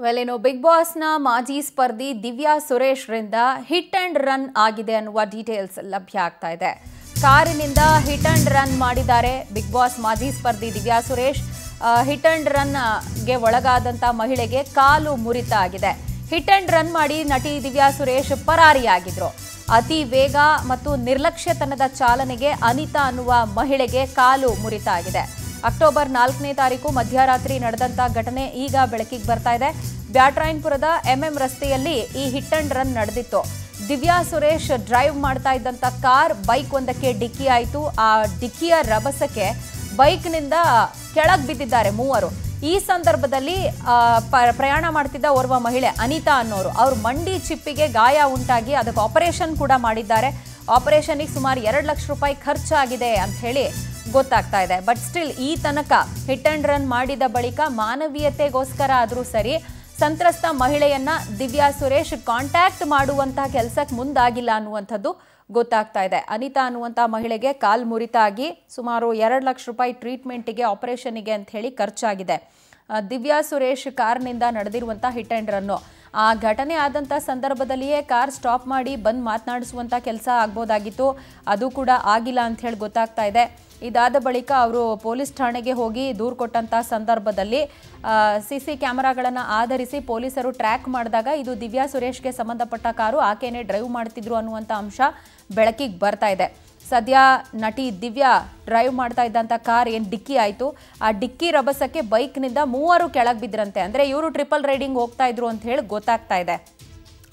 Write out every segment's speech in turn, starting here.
Well ಇನ್ನು big ಬಾಸ್ನ ಮಾಜಿ ಸ್ಪರ್ಧಿ ದಿವ್ಯಾ ಸುರೇಶ್ ರಿಂದ ಹಿಟ್ ಅಂಡ್ ರನ್ ಆಗಿದೆ ಅನ್ನುವ ಡೀಟೇಲ್ಸ್ ಲಭ್ಯ ಆಗ್ತಾ ಇದೆ. ಕಾರಿನಿಂದ ಹಿಟ್ ಅಂಡ್ ರನ್ ಮಾಡಿದ್ದಾರೆ ಬಿಗ್ ಬಾಸ್ ಮಾಜಿ ಸ್ಪರ್ಧಿ Divya Suresh. Hit and run ಗೆ ಒಳಗಾದಂತ ಮಹಿಳೆಗೆ ಕಾಲು ಮುರಿತ ಆಗಿದೆ. ಹಿಟ್ ಅಂಡ್ ರನ್ ಮಾಡಿ ನಟಿ ದಿವ್ಯಾ ಸುರೇಶ್ ಪರಾರಿಯಾಗಿದ್ರು. ಅತಿ ವೇಗ ಮತ್ತು ನಿರ್ಲಕ್ಷ್ಯತನದ ಚಾಲನೆಗೆ ಅನಿತಾ ಅನ್ನುವ ಮಹಿಳೆಗೆ ಕಾಲು ಮುರಿತ ಆಗಿದೆ. ಅಕ್ಟೋಬರ್ 4ನೇ ತಾರೀಕು ಮಧ್ಯರಾತ್ರಿ ನಡೆದಂತ ಘಟನೆ ಈಗ ಬೆಳಕಿಗೆ ಬರ್ತಾ ಇದೆ. ಬ್ಯಾಟ್ರಾಯನ್ಪುರದ ಎಂಎಂ ರಸ್ತೆಯಲ್ಲಿ ಈ ಹಿಟ್ ಅಂಡ್ ರನ್ ನಡೆದಿತ್ತು. ದಿವ್ಯಾ ಸುರೇಶ್ ಡ್ರೈವ್ ಮಾಡ್ತಾ ಇದ್ದಂತ ಕಾರ್ ಬೈಕ್ ಒಂದಕ್ಕೆ ಡಿಕ್ಕಿ ಆಯಿತು. ಆ ಡಿಕ್ಕಿಯ ರಭಸಕ್ಕೆ ಬೈಕ್ನಿಂದ ಕೆಳಗೆ ಬಿದ್ದಿದ್ದಾರೆ ಮೂವರು. ಈ ಸಂದರ್ಭದಲ್ಲಿ ಪ್ರಯಾಣ ಮಾಡ್ತಿದ್ದ ಓರ್ವ ಮಹಿಳೆ ಅನಿತಾ ಅನ್ನೋರು ಅವ್ರ ಮಂಡಿ ಚಿಪ್ಪಿಗೆ ಗಾಯ ಉಂಟಾಗಿ ಅದಕ್ಕೆ ಆಪರೇಷನ್ ಕೂಡ ಮಾಡಿದ್ದಾರೆ. ಆಪರೇಷನ್ಗೆ ಸುಮಾರು 2 ಲಕ್ಷ ರೂಪಾಯಿ ಖರ್ಚಾಗಿದೆ ಅಂತ ಹೇಳಿ ಗೊತ್ತಾಗ್ತಾ ಇದೆ. ಬಟ್ ಸ್ಟಿಲ್ ಈ ತನಕ ಹಿಟ್ ಅಂಡ್ ರನ್ ಮಾಡಿದ ಬಳಿಕ ಮಾನವೀಯತೆಗೋಸ್ಕರ ಆದರೂ ಸರಿ ಸಂತ್ರಸ್ತ ಮಹಿಳೆಯನ್ನ ದಿವ್ಯಾ ಸುರೇಶ್ ಕಾಂಟ್ಯಾಕ್ಟ್ ಮಾಡುವಂತಹ ಕೆಲಸಕ್ಕೆ ಮುಂದಾಗಿಲ್ಲ ಅನ್ನುವಂಥದ್ದು ಗೊತ್ತಾಗ್ತಾ ಇದೆ. ಅನಿತಾ ಅನ್ನುವಂಥ ಮಹಿಳೆಗೆ ಕಾಲ್ ಮುರಿತ ಆಗಿ ಸುಮಾರು 2 ಲಕ್ಷ ರೂಪಾಯಿ ಟ್ರೀಟ್ಮೆಂಟಿಗೆ ಆಪರೇಷನ್ಗೆ ಅಂತ ಹೇಳಿ ಖರ್ಚಾಗಿದೆ. ದಿವ್ಯಾ ಸುರೇಶ್ ಕಾರ್ನಿಂದ ನಡೆದಿರುವಂಥ ಹಿಟ್ ಅಂಡ್ ರನ್ನು ಆ ಘಟನೆ ಆದಂಥ ಸಂದರ್ಭದಲ್ಲಿಯೇ ಕಾರ್ ಸ್ಟಾಪ್ ಮಾಡಿ ಬಂದು ಮಾತನಾಡಿಸುವಂಥ ಕೆಲಸ ಆಗ್ಬೋದಾಗಿತ್ತು. ಅದು ಕೂಡ ಆಗಿಲ್ಲ ಅಂತ ಹೇಳಿ ಗೊತ್ತಾಗ್ತಾ ಇದೆ. ಇದಾದ ಬಳಿಕ ಅವರು ಪೊಲೀಸ್ ಠಾಣೆಗೆ ಹೋಗಿ ದೂರು ಕೊಟ್ಟಂಥ ಸಂದರ್ಭದಲ್ಲಿ CC ಕ್ಯಾಮೆರಾಗಳನ್ನು ಆಧರಿಸಿ ಪೊಲೀಸರು ಟ್ರ್ಯಾಕ್ ಮಾಡಿದಾಗ ಇದು ದಿವ್ಯಾ ಸುರೇಶ್ಗೆ ಸಂಬಂಧಪಟ್ಟ ಕಾರು, ಆಕೆನೇ ಡ್ರೈವ್ ಮಾಡ್ತಿದ್ರು ಅನ್ನುವಂಥ ಅಂಶ ಬೆಳಕಿಗೆ ಬರ್ತಾ ಇದೆ. ಸದ್ಯ ನಟಿ ದಿವ್ಯಾ ಡ್ರೈವ್ ಮಾಡ್ತಾ ಇದ್ದಂಥ ಕಾರ್ ಏನು ಡಿಕ್ಕಿ ಆಯಿತು. ಆ ಡಿಕ್ಕಿ ರಭಸಕ್ಕೆ ಬೈಕ್ನಿಂದ 3 ಕೆಳಗೆ ಬಿದ್ದರಂತೆ. ಅಂದರೆ ಇವರು ಟ್ರಿಪಲ್ ರೈಡಿಂಗ್ ಹೋಗ್ತಾ ಇದ್ರು ಅಂತ ಹೇಳಿ ಗೊತ್ತಾಗ್ತಾ ಇದೆ.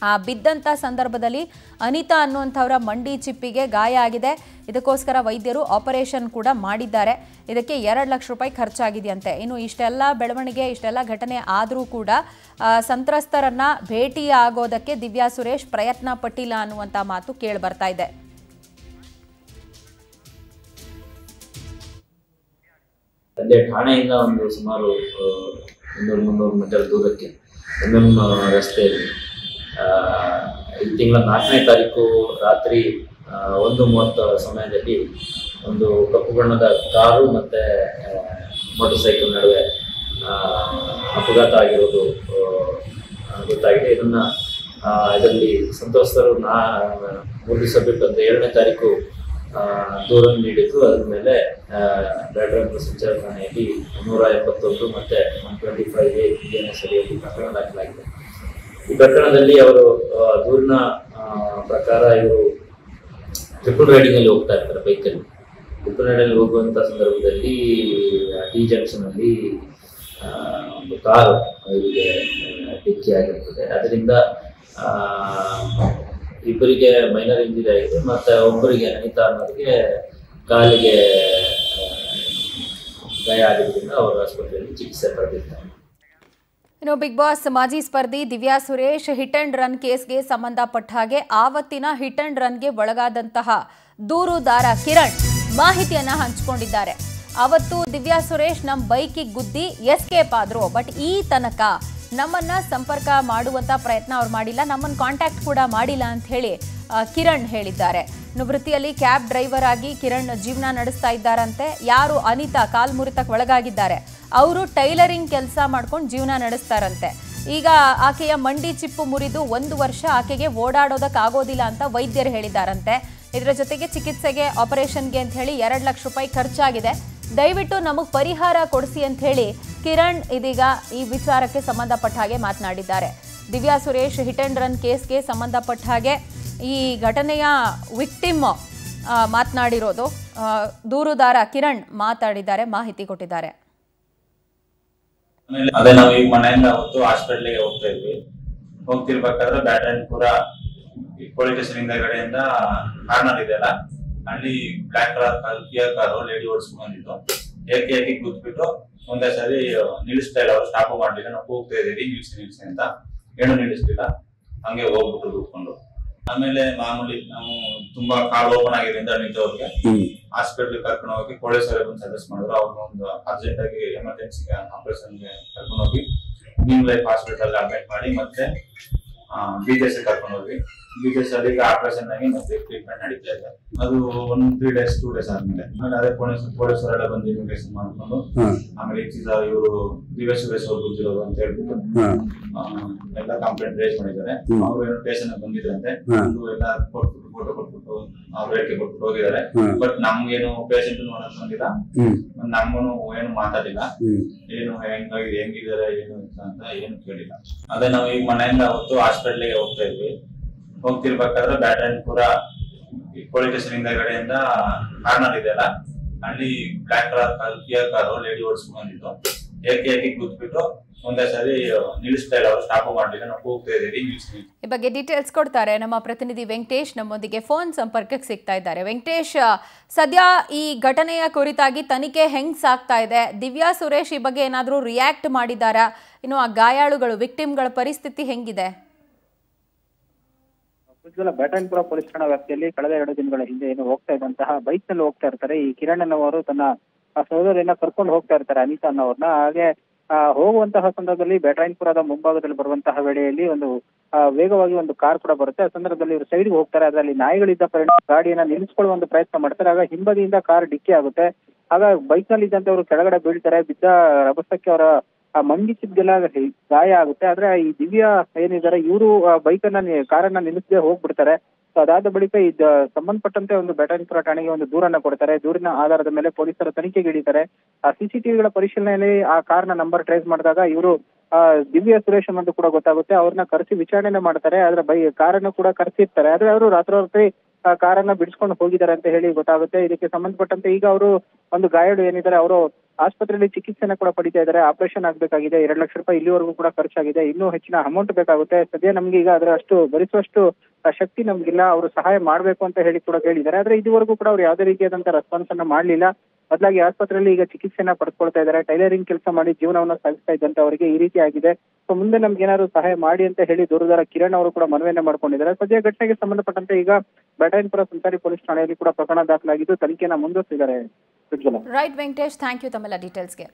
ಆ ಬಿದ್ದಂಥ ಸಂದರ್ಭದಲ್ಲಿ ಅನಿತಾ ಅನ್ನುವಂಥವರ ಮಂಡಿ ಚಿಪ್ಪಿಗೆ ಗಾಯ ಆಗಿದೆ. ಇದಕ್ಕೋಸ್ಕರ ವೈದ್ಯರು ಆಪರೇಷನ್ ಕೂಡ ಮಾಡಿದ್ದಾರೆ. ಇದಕ್ಕೆ 2 ಲಕ್ಷ ರೂಪಾಯಿ ಖರ್ಚಾಗಿದೆಯಂತೆ. ಇನ್ನು ಇಷ್ಟೆಲ್ಲ ಬೆಳವಣಿಗೆ, ಇಷ್ಟೆಲ್ಲ ಘಟನೆ ಆದರೂ ಕೂಡ ಸಂತ್ರಸ್ತರನ್ನ ಭೇಟಿ ಆಗೋದಕ್ಕೆ ದಿವ್ಯಾ ಸುರೇಶ್ ಪ್ರಯತ್ನ ಪಟ್ಟಿಲ್ಲ ಅನ್ನುವಂಥ ಮಾತು ಕೇಳಿ ಬರ್ತಾ ಇದೆ. ಅಲ್ಲೇ ಠಾಣೆಯಿಂದ ಒಂದು ಸುಮಾರು 200-300 ಮೀಟರ್ ದೂರಕ್ಕೆ ಎಂಎಂ ರಸ್ತೆಯಲ್ಲಿ ಈ ತಿಂಗಳ 4ನೇ ತಾರೀಕು ರಾತ್ರಿ 1:30 ಸಮಯದಲ್ಲಿ ಒಂದು ಕಪ್ಪು ಬಣ್ಣದ ಕಾರು ಮತ್ತು ಮೋಟರ್ ಸೈಕಲ್ ನಡುವೆ ಅಪಘಾತ ಆಗಿರೋದು ಗೊತ್ತಾಗಿದೆ. ಇದರಲ್ಲಿ ಸಂತ್ರಸ್ತರು 3 ದಿವಸ ಬಿಟ್ಟು ಅಂದರೆ 7ನೇ ತಾರೀಕು ದೂರನ್ನು ನೀಡಿದ್ದು. ಅದರ ಮೇಲೆ ಬ್ಯಾಟ್ರಾಯನ್ಪುರ ಸಂಚಾರ ಠಾಣೆಯಲ್ಲಿ 171 ಮತ್ತು 125A BNS ಅಡಿಯಲ್ಲಿ ಪ್ರಕರಣ ದಾಖಲಾಗಿದೆ. ಈ ಪ್ರಕರಣದಲ್ಲಿ ಅವರು ದೂರಿನ ಪ್ರಕಾರ ಇವರು ಟ್ರಿಪಲ್ ರೈಡಿಂಗಲ್ಲಿ ಹೋಗ್ತಾ ಇರ್ತಾರೆ ಬೈಕಲ್ಲಿ. ಟ್ರಿಪಲ್ ರೈಡಲ್ಲಿ ಹೋಗುವಂಥ ಸಂದರ್ಭದಲ್ಲಿ ಟಿ ಜಂಕ್ಷನಲ್ಲಿ ಒಂದು ಕಾರು ಇವರಿಗೆ ಡಿಕ್ಕಿ ಆಗಿರ್ತದೆ. ಅದರಿಂದ ಇಬ್ಬರಿಗೆ ಮೈನರ್ ಇಂಜುರಿ ಆಗಿದೆ ಮತ್ತು ಒಬ್ಬರಿಗೆ ಅನಿತಾ ಅನ್ನೋರಿಗೆ ಕಾಲಿಗೆ ಗಾಯ ಆಗಿದ್ದರಿಂದ ಅವರು ಆಸ್ಪತ್ರೆಯಲ್ಲಿ ಚಿಕಿತ್ಸೆ ಪಡೆದಿದ್ದಾರೆ. ಇನ್ನು ಬಿಗ್ ಬಾಸ್ ಮಾಜಿ ಸ್ಪರ್ಧಿ Divya Suresh hit and run ಕೇಸ್ಗೆ ಸಂಬಂಧಪಟ್ಟ ಹಾಗೆ ಆವತ್ತಿನ ಹಿಟ್ ಅಂಡ್ ರನ್ಗೆ ಒಳಗಾದಂತಹ ದೂರುದಾರ ಕಿರಣ್ ಮಾಹಿತಿಯನ್ನ ಹಂಚಿಕೊಂಡಿದ್ದಾರೆ. ಅವತ್ತು ದಿವ್ಯಾ ಸುರೇಶ್ ನಮ್ಮ ಬೈಕಿಗೆ ಗುದ್ದಿ ಎಸ್ಕೇಪ್ ಆದ್ರು. ಬಟ್ ಈ ತನಕ ನಮ್ಮನ್ನ ಸಂಪರ್ಕ ಮಾಡುವಂತ ಪ್ರಯತ್ನ ಅವ್ರು ಮಾಡಿಲ್ಲ, ನಮ್ಮನ್ನು ಕಾಂಟ್ಯಾಕ್ಟ್ ಕೂಡ ಮಾಡಿಲ್ಲ ಅಂತ ಹೇಳಿ ಕಿರಣ್ ಹೇಳಿದ್ದಾರೆ. ಇನ್ನು ವೃತ್ತಿಯಲ್ಲಿ ಕ್ಯಾಬ್ ಡ್ರೈವರ್ ಆಗಿ ಕಿರಣ್ ಜೀವನ ನಡೆಸ್ತಾ ಇದ್ದಾರಂತೆ. ಯಾರು ಅನಿತಾ ಕಾಲ್ ಮುರಿತಕ್ಕೆ ಒಳಗಾಗಿದ್ದಾರೆ ಅವರು ಟೈಲರಿಂಗ್ ಕೆಲಸ ಮಾಡ್ಕೊಂಡು ಜೀವನ ನಡೆಸ್ತಾರಂತೆ. ಈಗ ಆಕೆಯ ಮಂಡಿ ಚಿಪ್ಪು ಮುರಿದು 1 ವರ್ಷ ಆಕೆಗೆ ಓಡಾಡೋದಕ್ಕೆ ಆಗೋದಿಲ್ಲ ಅಂತ ವೈದ್ಯರು ಹೇಳಿದ್ದಾರಂತೆ. ಇದರ ಜೊತೆಗೆ ಚಿಕಿತ್ಸೆಗೆ ಆಪರೇಷನ್ಗೆ ಅಂತ ಹೇಳಿ 2 ಲಕ್ಷ ರೂಪಾಯಿ ಖರ್ಚಾಗಿದೆ. ದಯವಿಟ್ಟು ನಮಗೆ ಪರಿಹಾರ ಕೊಡಿಸಿ ಅಂತ ಹೇಳಿ ಕಿರಣ್ ಇದೀಗ ಈ ವಿಚಾರಕ್ಕೆ ಸಂಬಂಧಪಟ್ಟ ಹಾಗೆ ಮಾತನಾಡಿದ್ದಾರೆ. Divya Suresh hit and run ಕೇಸ್ಗೆ ಸಂಬಂಧಪಟ್ಟ ಹಾಗೆ ಈ ಘಟನೆಯ ವಿಕ್ಟಿಮ್ ಮಾತನಾಡಿರೋದು, ದೂರುದಾರ ಕಿರಣ್ ಮಾತಾಡಿದ್ದಾರೆ, ಮಾಹಿತಿ ಕೊಟ್ಟಿದ್ದಾರೆ. ಅದೇ ನಾವು ಈಗ ಮನೆಯಿಂದ ಅವತ್ತು ಹಾಸ್ಪಿಟ್ಲಿಗೆ ಹೋಗ್ತಾ ಇದ್ವಿ. ಹೋಗ್ತಿರ್ಬೇಕಾದ್ರೆ ಬ್ಯಾಟ್ರಾಯನ್ಪುರ ಪೊಲೀಸ್ ಸ್ಟೇಷನ್ ಹಿಂದಗಡೆಯಿಂದ ಕಾರ್ನರ್ ಇದೆಯಲ್ಲ, ಅಲ್ಲಿ ಬ್ಲಾಕ್ ಕಲರ್ ಕಿಯಾ ಕಾರು ಲೇಡಿ ಓಡಿಸ್ಕೊಂಡ್ ಬಂದಿದ್ದು. ಏಕೆ ಕೂತ್ಬಿಟ್ಟು ಒಂದೇ ಸರಿ ನಿಲ್ಲಿಸ್ತಾ ಇಲ್ಲ, ಅವ್ರು ಸ್ಟಾಪ್ ಮಾಡ್ಲಿಲ್ಲ. ನಾವು ಹೋಗ್ತಾ ಇದೀವಿ, ನಿಲ್ಸಿ ಅಂತ ಏನು ನಿಲ್ಲಿಸ್ಲಿಲ್ಲ, ಹಂಗೆ ಹೋಗ್ಬಿಟ್ಟು ಕೂತ್ಕೊಂಡು. ಆಮೇಲೆ ಮಾಮೂಲಿ ನಾವು ತುಂಬಾ ಕಾಲ್ ಓಪನ್ ಆಗಿದ್ದರಿಂದ ನಿಂತವ್ರಿಗೆ ಹಾಸ್ಪಿಟ್ಲ್ ಕರ್ಕೊಂಡು ಹೋಗಿ ಪೊಲೀಸರು ಬಂದು ಸಜೆಸ್ಟ್ ಮಾಡಿದ್ರು. ಅವ್ರನ್ನ ಒಂದು ಅರ್ಜೆಂಟ್ ಆಗಿ ಎಮರ್ಜೆನ್ಸಿಗೆ ಆಪರೇಷನ್ಗೆ ಕರ್ಕೊಂಡು ಹೋಗಿ ನ್ಯೂ ಲೈಫ್ ಹಾಸ್ಪಿಟಲ್ ಅಡ್ಮಿಟ್ ಮಾಡಿ ಮತ್ತೆ BJS ಕರ್ಕೊಂಡು ಹೋಗಿ BJS ಅಲ್ಲಿ ಈಗ ಆಪರೇಷನ್ ಆಗಿ ಮತ್ತೆ ಟ್ರೀಟ್ಮೆಂಟ್ ನಡೀತಾ ಇದೆ. ಅದು 3 days 2 days ಆದ್ಮೇಲೆ ಅದೇ ಪೊಲೀಸರೆಲ್ಲ ಬಂದು ಇನ್ವೆಸ್ಟಿಗೇಷನ್ ಮಾಡ್ಕೊಂಡು ಆಮೇಲೆ ಇವರು ದಿವ್ಯ ಸುರೇಶ್ ಅವ್ರು ಗೊತ್ತಿರೋದು ಅಂತ ಹೇಳ್ಬಿಟ್ಟು ಎಲ್ಲ ಕಂಪ್ಲೇಂಟ್ ರೇಸ್ ಮಾಡಿದ್ದಾರೆ. ಅವರು ಏನೋ ಸ್ಟೇಷನ್ ಬಂದಿದ್ರಂತೆ, ಎಲ್ಲ ಫೋಟೋ ಕೊಟ್ಬಿಟ್ಟು ಅವ್ರ ಹೇಳಿಕೆ ಕೊಟ್ಬಿಟ್ಟು ಹೋಗಿದ್ದಾರೆ. ಬಟ್ ನಮ್ಗೇನು ಪೇಷಂಟ್ ನೋಡಕ್ ಬಂದಿಲ್ಲ, ನಮ್ಮನು ಏನು ಮಾತಾಡಿಲ್ಲ, ಏನು ಹೆಂಗಿದ್ದಾರೆ ಏನು ಅಂತ ಏನು ಕೇಳಿಲ್ಲ. ಅದೇ ನಾವು ಈಗ ಮನೆಯಿಂದ ಅವತ್ತು ಹಾಸ್ಪಿಟ್ಲಿಗೆ ಹೋಗ್ತಾ ಇದ್ವಿ. ಹೋಗ್ತಿರ್ಬೇಕಾದ್ರೆ ಬ್ಯಾಟರಾಯನಪುರ ಪೊಲೀಸ್ ಸ್ಟೇಷನ್ ಹಿಂದಗಡೆಯಿಂದ ಕಾರ್ನರ್ ಇದೆಯಲ್ಲ, ಅಲ್ಲಿ ಬ್ಲಾಕ್ ಕಲರ್ ಕಿಯಾ ಕಾರು ಲೇಡಿ ಓಡಿಸ್ಕೊಂಡು ಬಂದಿತ್ತು. ಏಕೆ ಕೂತ್ಬಿಟ್ಟು ಒಂದೇ ಸರಿ ನಿಲ್ಲಿಸ್ತಾ ಇಲ್ಲ, ಅವರು ಸ್ಟಾಪ್ ಮಾಡಲಿಲ್ಲ. ನಾವು ಹೋಗ್ತಾ ಇದ್ದೀವಿ. ಈ ಬಗ್ಗೆ ಡೀಟೇಲ್ಸ್ ಕೊಡ್ತಾರೆ ನಮ್ಮ ಪ್ರತಿನಿಧಿ ವೆಂಕಟೇಶ್. ನಮ್ಮೊಂದಿಗೆ ಫೋನ್ ಸಂಪರ್ಕಕ್ಕೆ ಸಿಗ್ತಾ ಇದ್ದಾರೆ. ವೆಂಕಟೇಶ್, ಸದ್ಯ ಈ ಘಟನೆಯ ಕುರಿತಾಗಿ ತನಿಖೆ ಹೆಂಗ್ ಸಾಗ್ತಾ ಇದೆ? ದಿವ್ಯಾ ಸುರೇಶ್ ಈ ಬಗ್ಗೆ ಏನಾದರೂ ರಿಯಾಕ್ಟ್ ಮಾಡಿದಾರಾ? ಇನ್ನು ಆ ಗಾಯಾಳುಗಳು ವಿಕ್ಟಿಮ್ಗಳ ಪರಿಸ್ಥಿತಿ ಹೆಂಗಿದೆ? ಬ್ಯಾಟರಾಯನಪುರ ಪೊಲೀಸ್ ಠಾಣಾ ವ್ಯಾಪ್ತಿಯಲ್ಲಿ ಕಳೆದ 2 ದಿನಗಳ ಹಿಂದೆ ಏನು ಹೋಗ್ತಾ ಇದ್ದಂತಹ ಬೈಕ್ ನಲ್ಲಿ ಹೋಗ್ತಾ ಇರ್ತಾರೆ. ಈ ಕಿರಣ್ ಅನ್ನೋರು ತನ್ನ ಸಹೋದರಿಯನ್ನ ಕರ್ಕೊಂಡು ಹೋಗ್ತಾ ಇರ್ತಾರೆ, ಅನಿತಾ ಅನ್ನೋರ್ನ. ಹಾಗೆ ಹೋಗುವಂತಹ ಸಂದರ್ಭದಲ್ಲಿ ಬ್ಯಾಟರಾಯನಪುರದ ಮುಂಭಾಗದಲ್ಲಿ ಬರುವಂತಹ ವೇಳೆಯಲ್ಲಿ ಒಂದು ವೇಗವಾಗಿ ಒಂದು ಕಾರ್ ಕೂಡ ಬರುತ್ತೆ. ಆ ಸಂದರ್ಭದಲ್ಲಿ ಇವರು ಸೈಡ್ಗೆ ಹೋಗ್ತಾರೆ. ಅದರಲ್ಲಿ ನಾಯಿಗಳಿದ್ದ ಪರಿಣಾಮ ಗಾಡಿಯನ್ನ ನಿಲ್ಲಿಸಿಕೊಳ್ಳುವ ಒಂದು ಪ್ರಯತ್ನ ಮಾಡ್ತಾರೆ. ಆಗ ಹಿಂಬದಿಯಿಂದ ಕಾರ್ ಡಿಕ್ಕಿ ಆಗುತ್ತೆ. ಆಗ ಬೈಕ್ ನಲ್ಲಿ ಇದ್ದಂತೆ ಅವರು ಕೆಳಗಡೆ ಬೀಳ್ತಾರೆ. ಬಿದ್ದ ರಭಸಕ್ಕೆ ಅವರ ಮಂಡಿಸಿದ್ದೆಲ್ಲ ಗಾಯ ಆಗುತ್ತೆ. ಆದ್ರೆ ಈ ದಿವ್ಯಾ ಏನಿದ್ದಾರೆ ಇವರು ಕಾರನ್ನ ನಿಲ್ಲಿಸದೆ ಹೋಗ್ಬಿಡ್ತಾರೆ. ಸೊ ಅದಾದ ಬಳಿಕ ಸಂಬಂಧಪಟ್ಟಂತೆ ಒಂದು ಬ್ಯಾಟರಾಯನಪುರ ಠಾಣೆಗೆ ಒಂದು ದೂರನ್ನ ಕೊಡ್ತಾರೆ. ದೂರಿನ ಆಧಾರದ ಮೇಲೆ ಪೊಲೀಸರು ತನಿಖೆಗೆ ಇಳಿತಾರೆ. ಆ CCTVಗಳ ಪರಿಶೀಲನೆಯಲ್ಲಿ ಆ ಕಾರ್ನ ನಂಬರ್ ಟ್ರೇಸ್ ಮಾಡಿದಾಗ ಇವರು ದಿವ್ಯಾ ಸುರೇಶ್ ಅನ್ನೋದು ಕೂಡ ಗೊತ್ತಾಗುತ್ತೆ. ಅವ್ರನ್ನ ಕರೆಸಿ ವಿಚಾರಣೆ ಮಾಡ್ತಾರೆ. ಆದ್ರೆ ಕಾರನ್ನು ಕೂಡ ಕರೆಸಿರ್ತಾರೆ. ಆದ್ರೆ ಅವರು ರಾತ್ರೋರಾತ್ರಿ ಕಾರನ್ನ ಬಿಡಿಸ್ಕೊಂಡು ಹೋಗಿದ್ದಾರೆ ಅಂತ ಹೇಳಿ ಗೊತ್ತಾಗುತ್ತೆ. ಇದಕ್ಕೆ ಸಂಬಂಧಪಟ್ಟಂತೆ ಈಗ ಅವರು ಒಂದು ಗಾಯಾಳು ಏನಿದ್ದಾರೆ ಅವರು ಆಸ್ಪತ್ರೆಯಲ್ಲಿ ಚಿಕಿತ್ಸೆನ ಕೂಡ ಪಡಿತಾ ಇದ್ದಾರೆ. ಆಪರೇಷನ್ ಆಗ್ಬೇಕಾಗಿದೆ. 2 ಲಕ್ಷ ರೂಪಾಯಿ ಇಲ್ಲಿವರೆಗೂ ಕೂಡ ಖರ್ಚಾಗಿದೆ. ಇನ್ನೂ ಹೆಚ್ಚಿನ ಅಮೌಂಟ್ ಬೇಕಾಗುತ್ತೆ. ಸದ್ಯ ನಮ್ಗೆ ಈಗ ಅದರ ಭರಿಸುವಷ್ಟು ಶಕ್ತಿ ನಮ್ಗಿಲ್ಲ. ಅವರು ಸಹಾಯ ಮಾಡ್ಬೇಕು ಅಂತ ಹೇಳಿ ಕೂಡ ಕೇಳಿದ್ದಾರೆ. ಆದ್ರೆ ಇದುವರೆಗೂ ಕೂಡ ಅವ್ರು ಯಾವುದೇ ರೀತಿಯಾದಂತಹ ರೆಸ್ಪಾನ್ಸ್ ಅನ್ನ ಮಾಡ್ಲಿಲ್ಲ. ಬದಲಾಗಿ ಆಸ್ಪತ್ರೆಯಲ್ಲಿ ಈಗ ಚಿಕಿತ್ಸೆನ ಪಡೆದುಕೊಳ್ತಾ ಇದ್ದಾರೆ. ಟೈಲರಿಂಗ್ ಕೆಲಸ ಮಾಡಿ ಜೀವನವನ್ನ ಸಾಗಿಸ್ತಾ ಇದ್ದಂತೆ ಅವರಿಗೆ ಈ ರೀತಿ ಆಗಿದೆ. ಸೊ ಮುಂದೆ ನಮ್ಗೆ ಏನಾದ್ರು ಸಹಾಯ ಮಾಡಿ ಅಂತ ಹೇಳಿ ದೂರುದಾರ ಕಿರಣ್ ಅವರು ಕೂಡ ಮನವಿಯನ್ನ ಮಾಡ್ಕೊಂಡಿದ್ದಾರೆ. ಸದ್ಯ ಘಟನೆಗೆ ಸಂಬಂಧಪಟ್ಟಂತೆ ಈಗ ಬ್ಯಾಟರಾಯನಪುರ ಸಂಚಾರಿ ಪೊಲೀಸ್ ಠಾಣೆಯಲ್ಲಿ ಕೂಡ ಪ್ರಕರಣ ದಾಖಲಾಗಿದ್ದು ತನಿಖೆನ ಮುಂದುವರಿಸಿದ್ದಾರೆ. ರೈಟ್ ವೆಂಕಟೇಶ್, ಥ್ಯಾಂಕ್ ಯು ತಮ್ಮೆಲ್ಲ ಡೀಟೇಲ್ಸ್ಗೆ.